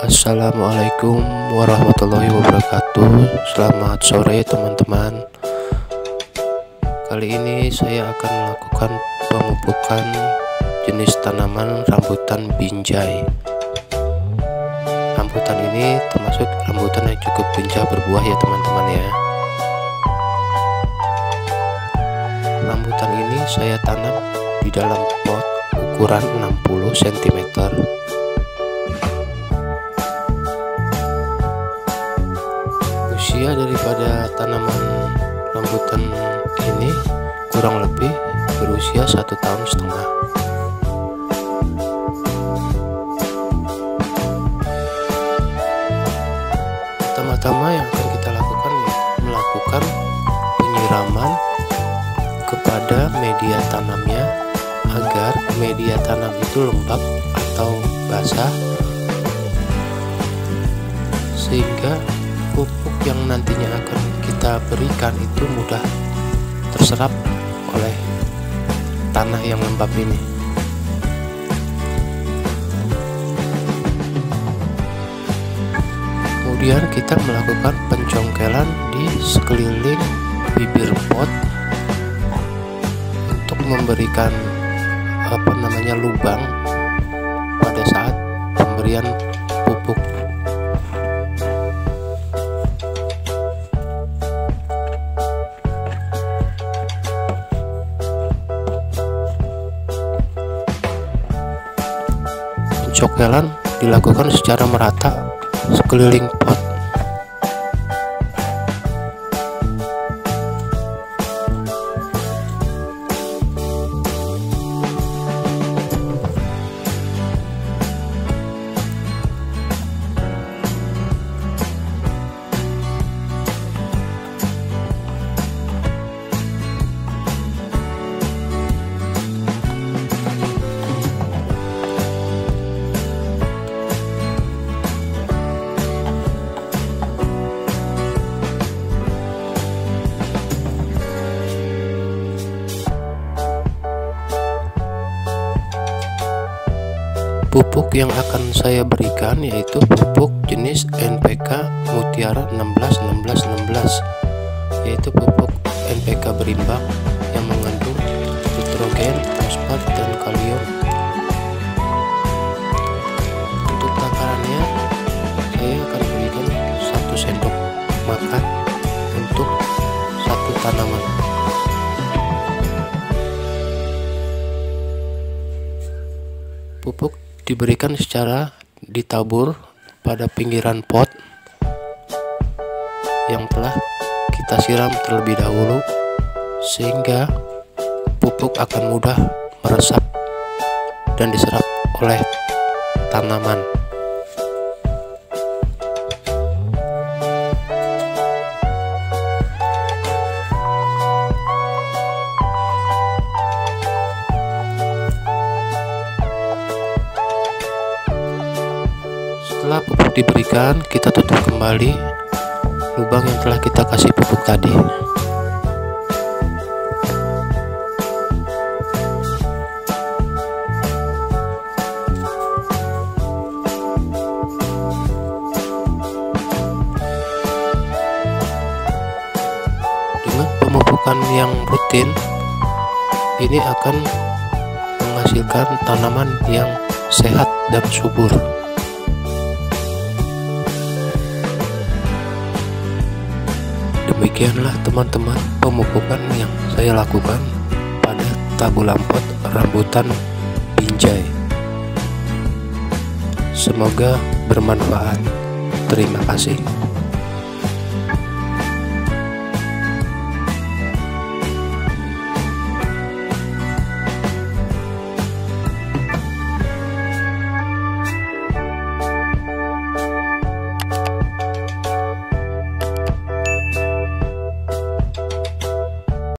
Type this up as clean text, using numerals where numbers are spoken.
Assalamualaikum warahmatullahi wabarakatuh. Selamat sore teman-teman. Kali ini saya akan melakukan pemupukan jenis tanaman rambutan binjai. Rambutan ini termasuk rambutan yang cukup lincah berbuah ya teman-teman ya. Rambutan ini saya tanam di dalam pot ukuran 60 cm. Usia daripada tanaman rambutan ini kurang lebih berusia 1,5 tahun. Pertama-tama yang akan kita lakukan yaitu melakukan penyiraman kepada media tanamnya agar media tanam itu lembab atau basah, sehingga pupuk yang nantinya akan kita berikan itu mudah terserap oleh tanah yang lembab ini. Kemudian kita melakukan pencongkelan di sekeliling bibir pot untuk memberikan lubang pada saat pemberian pupuk. Pencongkelan dilakukan secara merata sekeliling pot. Pupuk yang akan saya berikan yaitu pupuk jenis NPK Mutiara 16-16-16, yaitu pupuk NPK berimbang yang mengandung nitrogen, fosfat, dan kalium. Untuk takarannya saya akan berikan 1 sendok makan untuk satu tanaman. Pupuk diberikan secara ditabur pada pinggiran pot yang telah kita siram terlebih dahulu, sehingga pupuk akan mudah meresap dan diserap oleh tanaman. Setelah pupuk diberikan, kita tutup kembali lubang yang telah kita kasih pupuk tadi. Dengan pemupukan yang rutin, ini akan menghasilkan tanaman yang sehat dan subur. Demikianlah teman-teman pemupukan yang saya lakukan pada tabulam pot rambutan binjai. Semoga bermanfaat. Terima kasih.